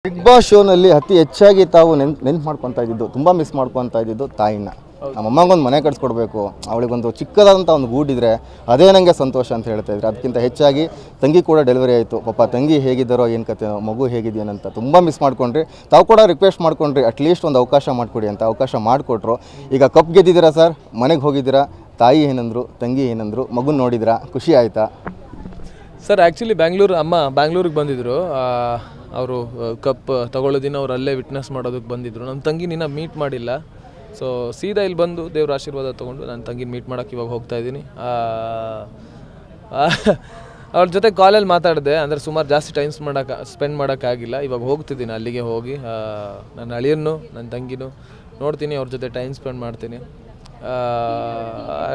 Big boss ಶೋನಲ್ಲಿ ಅತಿ ಹೆಚ್ಚಾಗಿ ತಾವು ನೆನ್ಪು ಮಾಡ್ಕೊತಾ ಇದ್ದಿದ್ದು, ತುಂಬ ಮಿಸ್ ಮಾಡ್ಕೊತಾ ಇದ್ದಿದ್ದು ತಾಯಿನ. ನಮ್ಮಮ್ಮಗೊಂದು ಮನೆ ಕಟ್ಸ್ಕೊಡ್ಬೇಕು, ಅವಳಿಗೊಂದು ಚಿಕ್ಕದಾದಂಥ ಒಂದು ಗೂಡಿದ್ರೆ ಅದೇ ನನಗೆ ಸಂತೋಷ ಅಂತ ಹೇಳ್ತಾ ಇದ್ರು. ಅದಕ್ಕಿಂತ ಹೆಚ್ಚಾಗಿ ತಂಗಿ ಕೂಡ ಡೆಲಿವರಿ ಆಯಿತು. ಪಾಪ ತಂಗಿ ಹೇಗಿದ್ದಾರೋ ಏನು ಕತೆ, ಮಗು ಹೇಗಿದೆಯೇನಂತ ತುಂಬ ಮಿಸ್ ಮಾಡ್ಕೊಂಡ್ರಿ. ತಾವು ಕೂಡ ರಿಕ್ವೆಸ್ಟ್ ಮಾಡ್ಕೊಂಡ್ರಿ ಅಟ್ಲೀಸ್ಟ್ ಒಂದು ಅವಕಾಶ ಮಾಡಿಕೊಡಿ ಅಂತ. ಅವಕಾಶ ಮಾಡಿಕೊಟ್ರು. ಈಗ ಕಪ್ ಗೆದ್ದಿದ್ದೀರಾ ಸರ್, ಮನೆಗೆ ಹೋಗಿದ್ದೀರಾ, ತಾಯಿ ಏನಂದ್ರು, ತಂಗಿ ಏನಂದ್ರು, ಮಗುನ ನೋಡಿದ್ರಾ, ಖುಷಿ ಆಯಿತಾ ಸರ್? ಆ್ಯಕ್ಚುಲಿ ಅಮ್ಮ ಬ್ಯಾಂಗ್ಳೂರಿಗೆ ಬಂದಿದ್ದರು. ಅವರು ಕಪ್ ತಗೊಳ್ಳೋ ದಿನ ಅವ್ರು ಅಲ್ಲೇ ವಿಟ್ನೆಸ್ ಮಾಡೋದಕ್ಕೆ ಬಂದಿದ್ದರು. ನನ್ನ ತಂಗಿ ನಿನ್ನ ಮೀಟ್ ಮಾಡಿಲ್ಲ. ಸೊ ಸೀದಾ ಇಲ್ಲಿ ಬಂದು ದೇವ್ರ ಆಶೀರ್ವಾದ ತೊಗೊಂಡು ನನ್ನ ತಂಗಿನ ಮೀಟ್ ಮಾಡೋಕ್ಕೆ ಇವಾಗ ಹೋಗ್ತಾಯಿದ್ದೀನಿ. ಅವ್ರ ಜೊತೆ ಕಾಲಲ್ಲಿ ಮಾತಾಡಿದೆ, ಅಂದರೆ ಸುಮಾರು ಜಾಸ್ತಿ ಟೈಮ್ ಸ್ಪೆಂಡ್ ಮಾಡೋಕ್ಕಾಗಿಲ್ಲ. ಇವಾಗ ಹೋಗ್ತಿದ್ದೀನಿ, ಅಲ್ಲಿಗೆ ಹೋಗಿ ನನ್ನ ಅಳಿಯನ್ನು ನನ್ನ ತಂಗಿನೂ ನೋಡ್ತೀನಿ, ಅವ್ರ ಜೊತೆ ಟೈಮ್ ಸ್ಪೆಂಡ್ ಮಾಡ್ತೀನಿ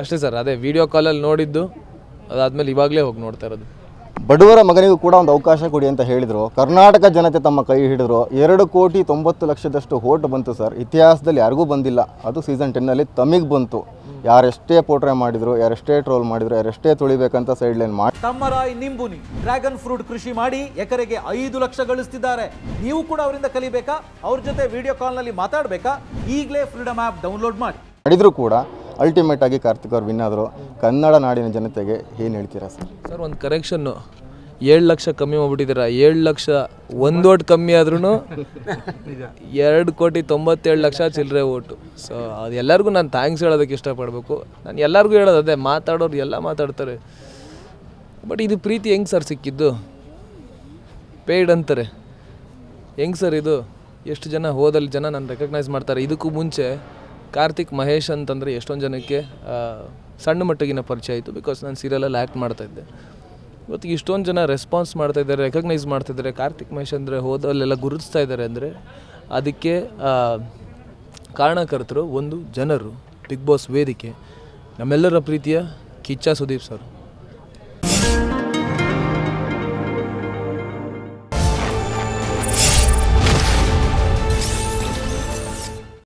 ಅಷ್ಟೇ ಸರ್. ಅದೇ ವಿಡಿಯೋ ಕಾಲಲ್ಲಿ ನೋಡಿದ್ದು, ಅದಾದಮೇಲೆ ಇವಾಗಲೇ ಹೋಗಿ ನೋಡ್ತಾ ಇರೋದು. ಬಡವರ ಮಗನಿಗೂ ಕೂಡ ಒಂದು ಅವಕಾಶ ಕೊಡಿ ಅಂತ ಹೇಳಿದರು. ಕರ್ನಾಟಕ ಜನತೆ ತಮ್ಮ ಕೈ ಹಿಡಿದ್ರು. 2,90,00,000 ಓಟ್ ಬಂತು ಸರ್. ಇತಿಹಾಸದಲ್ಲಿ ಯಾರಿಗೂ ಬಂದಿಲ್ಲ. ಅದು ಸೀಸನ್ 10ನಲ್ಲಿ ತಮಿಗೆ ಬಂತು. ಯಾರೆಷ್ಟೇ ಪೋಟ್ರೆ ಮಾಡಿದ್ರು, ಯಾರೆಷ್ಟೇ ಟ್ರೋಲ್ ಮಾಡಿದ್ರು, ಯಾರೆಷ್ಟೇ ತುಳಿಬೇಕಂತ ಸೈಡ್ ಲೈನ್ ಮಾಡಿ ತಮ್ಮರಾಯ್ ನಿಂಬುನಿ ಡ್ರ್ಯಾಗನ್ ಫ್ರೂಟ್ ಕೃಷಿ ಮಾಡಿ ಎಕರೆಗೆ 5 ಲಕ್ಷ ಗಳಿಸ್ತಿದ್ದಾರೆ. ನೀವು ಕೂಡ ಅವರಿಂದ ಕಲಿಬೇಕಾ? ಅವ್ರ ಜೊತೆ ವಿಡಿಯೋ ಕಾಲ್ನಲ್ಲಿ ಮಾತಾಡಬೇಕಾ? ಈಗಲೇ ಫ್ರೀಡಮ್ ಆ್ಯಪ್ ಡೌನ್ಲೋಡ್ ಮಾಡಿದ್ರು ಕೂಡ ಅಲ್ಟಿಮೇಟ್ ಆಗಿ ಕಾರ್ತಿಕ್ ಅವ್ರು ವಿನ್ ಆದರು. ಕನ್ನಡ ನಾಡಿನ ಜನತೆಗೆ ಏನು ಹೇಳ್ತೀರಾ ಸರ್? ಸರ್, ಒಂದು ಕರೆಕ್ಷನ್ನು, 7 ಲಕ್ಷ ಕಮ್ಮಿ ಮಾಡ್ಬಿಟ್ಟಿದ್ದೀರಾ. 7 ಲಕ್ಷ ಒಂದು ಓಟ್ ಕಮ್ಮಿ ಆದ್ರೂ 2,97,00,000 ಚಿಲ್ಲರೆ ಓಟು. ಸೊ ಅದು ಎಲ್ಲರಿಗೂ ನಾನು ಥ್ಯಾಂಕ್ಸ್ ಹೇಳೋದಕ್ಕೆ ಇಷ್ಟಪಡಬೇಕು. ನಾನು ಎಲ್ಲರಿಗೂ ಹೇಳೋದು ಅದೇ, ಮಾತಾಡೋರು ಎಲ್ಲ ಮಾತಾಡ್ತಾರೆ. ಬಟ್ ಇದು ಪ್ರೀತಿ ಹೆಂಗೆ ಸರ್ ಸಿಕ್ಕಿದ್ದು? ಪೇಯ್ಡ್ ಅಂತಾರೆ. ಹೆಂಗೆ ಸರ್ ಇದು? ಎಷ್ಟು ಜನ ಹೋದಲ್ಲಿ ಜನ ನಾನು ರೆಕಗ್ನೈಸ್ ಮಾಡ್ತಾರೆ. ಇದಕ್ಕೂ ಮುಂಚೆ ಕಾರ್ತಿಕ್ ಮಹೇಶ್ ಅಂತಂದರೆ ಎಷ್ಟೊಂದು ಜನಕ್ಕೆ ಸಣ್ಣ ಮಟ್ಟಿಗಿನ ಪರಿಚಯ ಆಯಿತು, ಬಿಕಾಸ್ ನಾನು ಸೀರಿಯಲಲ್ಲಿ ಆ್ಯಕ್ಟ್ ಮಾಡ್ತಾಯಿದ್ದೆ. ಇವತ್ತು ಇಷ್ಟೊಂದು ಜನ ರೆಸ್ಪಾನ್ಸ್ ಮಾಡ್ತಾಯಿದ್ದಾರೆ, ರೆಕಗ್ನೈಸ್ ಮಾಡ್ತಾಯಿದ್ದಾರೆ. ಕಾರ್ತಿಕ್ ಮಹೇಶ್ ಅಂದರೆ ಹೋದಲ್ಲೆಲ್ಲ ಗುರುತಿಸ್ತಾ ಇದ್ದಾರೆ ಅಂದರೆ ಅದಕ್ಕೆ ಕಾರಣಕರ್ತರು ಒಂದು ಜನರು, ಬಿಗ್ ಬಾಸ್ ವೇದಿಕೆ, ನಮ್ಮೆಲ್ಲರ ಪ್ರೀತಿಯ ಕಿಚ್ಚ ಸುದೀಪ್ ಸರ್.